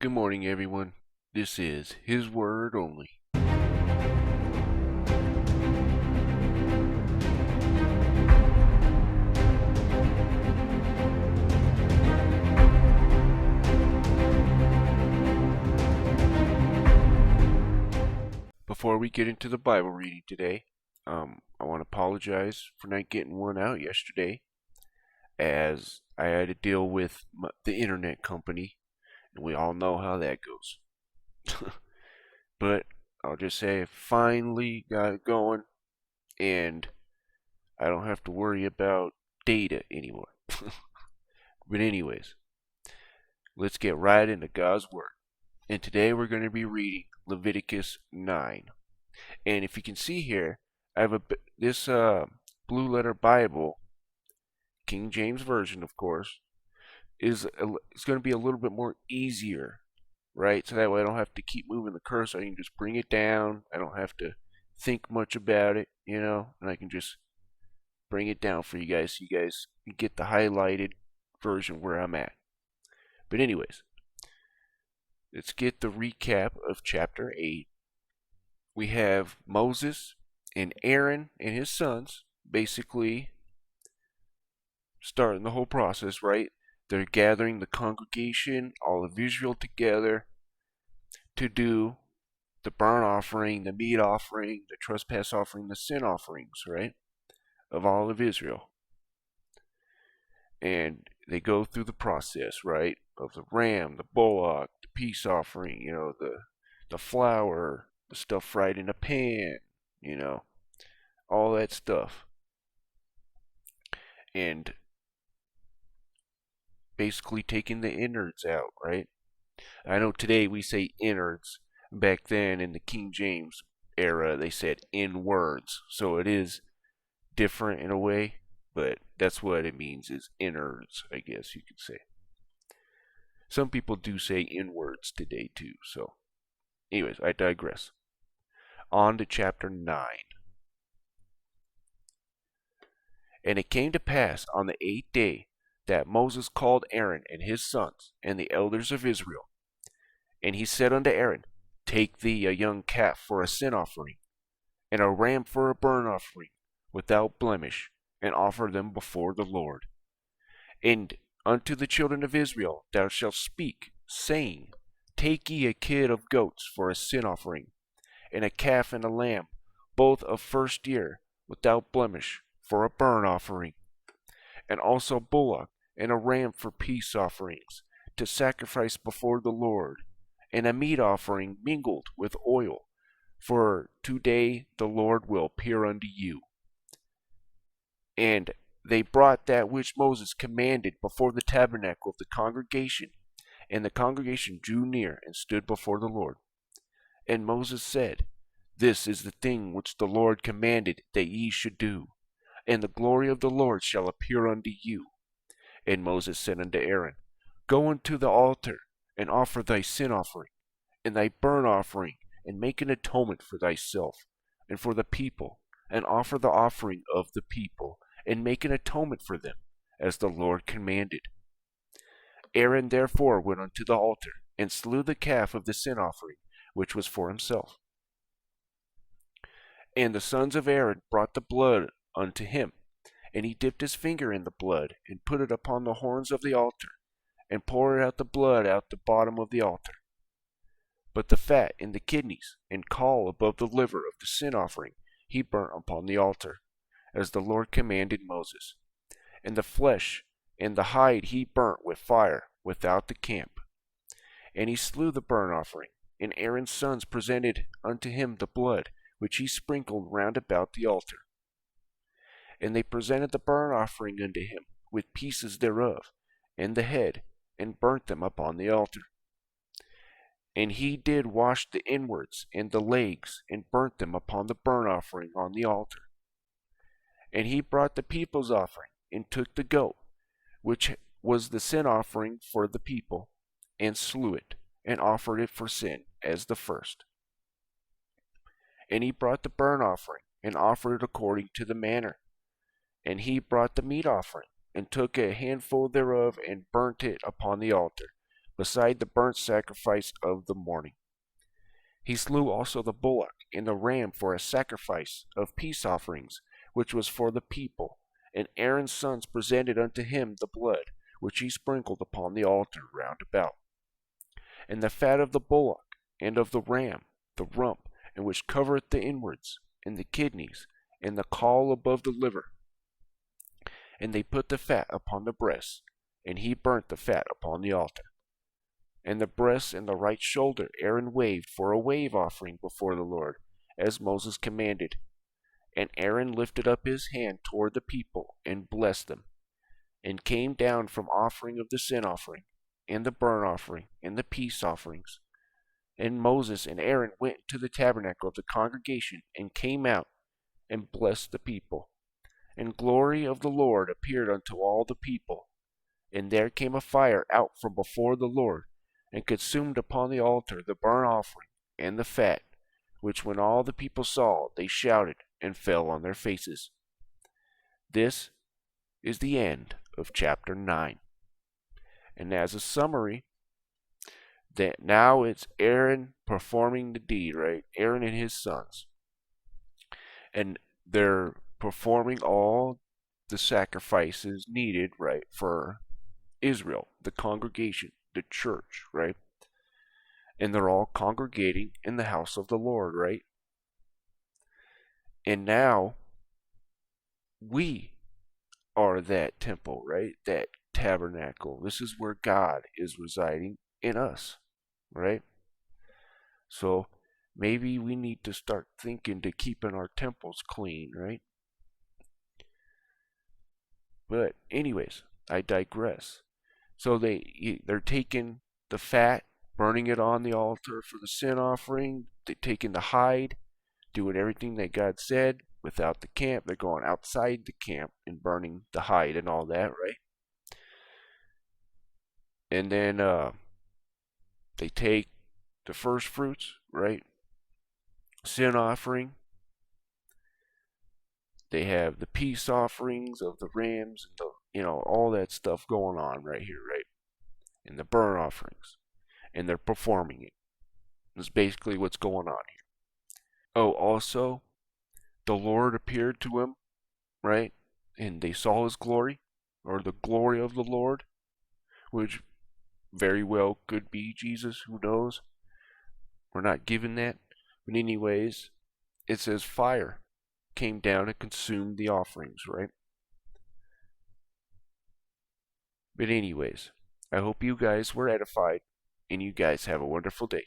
Good morning, everyone. This is His Word Only. Before we get into the Bible reading today, I want to apologize for not getting one out yesterday, as I had to deal with the internet company, and we all know how that goes. But I'll just say I finally got it going, and I don't have to worry about data anymore. But anyways, let's get right into God's Word. And today we're going to be reading Leviticus 9. And if you can see here, I have this blue letter Bible, King James Version, of course, it's going to be a little bit more easier, right? So that way I don't have to keep moving the cursor. I can just bring it down. I don't have to think much about it, and I can just bring it down for you guys so you guys can get the highlighted version where I'm at. But anyways, let's get the recap of chapter 8. We have Moses and Aaron and his sons basically starting the whole process, right? They're gathering the congregation, all of Israel together to do the burnt offering, the meat offering, the trespass offering, the sin offerings, right? Of all of Israel. And they go through the process, right? Of the ram, the bullock, the peace offering, the flour, the stuff fried in a pan, all that stuff. And basically taking the innards out, right? I know today we say innards. Back then in the King James era, they said inwards. So it is different in a way, but that's what it means, is innards, I guess you could say. Some people do say inwards today too, so anyways, I digress. On to chapter 9. And it came to pass on the 8th day that Moses called Aaron and his sons and the elders of Israel. And he said unto Aaron, Take thee a young calf for a sin offering, and a ram for a burnt offering, without blemish, and offer them before the Lord. And unto the children of Israel thou shalt speak, saying, Take ye a kid of goats for a sin offering, and a calf and a lamb, both of first year, without blemish, for a burnt offering, and also bullock and a ram for peace offerings, to sacrifice before the Lord, and a meat offering mingled with oil, for today the Lord will appear unto you. And they brought that which Moses commanded before the tabernacle of the congregation, and the congregation drew near and stood before the Lord. And Moses said, This is the thing which the Lord commanded that ye should do, and the glory of the Lord shall appear unto you. And Moses said unto Aaron, Go unto the altar, and offer thy sin offering, and thy burnt offering, and make an atonement for thyself, and for the people, and offer the offering of the people, and make an atonement for them, as the Lord commanded. Aaron therefore went unto the altar, and slew the calf of the sin offering, which was for himself. And the sons of Aaron brought the blood unto him, and he dipped his finger in the blood, and put it upon the horns of the altar, and poured out the blood out the bottom of the altar. But the fat and the kidneys, and caul above the liver of the sin offering, he burnt upon the altar, as the Lord commanded Moses. And the flesh and the hide he burnt with fire without the camp. And he slew the burnt offering, and Aaron's sons presented unto him the blood, which he sprinkled round about the altar. And they presented the burnt offering unto him, with pieces thereof, and the head, and burnt them upon the altar. And he did wash the inwards and the legs, and burnt them upon the burnt offering on the altar. And he brought the people's offering, and took the goat, which was the sin offering for the people, and slew it, and offered it for sin as the first. And he brought the burnt offering, and offered it according to the manner. And he brought the meat offering, and took a handful thereof, and burnt it upon the altar, beside the burnt sacrifice of the morning. He slew also the bullock and the ram for a sacrifice of peace offerings, which was for the people. And Aaron's sons presented unto him the blood, which he sprinkled upon the altar round about. And the fat of the bullock, and of the ram, the rump, and which covereth the inwards, and the kidneys, and the caul above the liver. And they put the fat upon the breasts, and he burnt the fat upon the altar. And the breast and the right shoulder Aaron waved for a wave offering before the Lord, as Moses commanded. And Aaron lifted up his hand toward the people, and blessed them, and came down from offering of the sin offering, and the burnt offering, and the peace offerings. And Moses and Aaron went to the tabernacle of the congregation, and came out, and blessed the people. And glory of the Lord appeared unto all the people. And there came a fire out from before the Lord, and consumed upon the altar the burnt offering and the fat, which when all the people saw, they shouted and fell on their faces. This is the end of chapter 9. And as a summary, that now it's Aaron performing the deed, right? Aaron and his sons. And they're performing all the sacrifices needed, right, for Israel, the congregation, the church, right? And they're all congregating in the house of the Lord, right? And now we are that temple, right? That tabernacle. This is where God is residing in us, right? So maybe we need to start thinking to keeping our temples clean, right? But anyways, I digress. So they're taking the fat, burning it on the altar for the sin offering. They're taking the hide, doing everything that God said without the camp. They're going outside the camp and burning the hide and all that, right? And then they take the first fruits, right? Sin offering. They have the peace offerings of the rams and all that stuff going on right here, right? And the burnt offerings. And they're performing it. That's basically what's going on here. Oh, also, the Lord appeared to him, right? And they saw his glory, or the glory of the Lord, which very well could be Jesus, who knows? We're not given that. But anyways, it says fire came down and consumed the offerings, right? But anyways, I hope you guys were edified, and you guys have a wonderful day.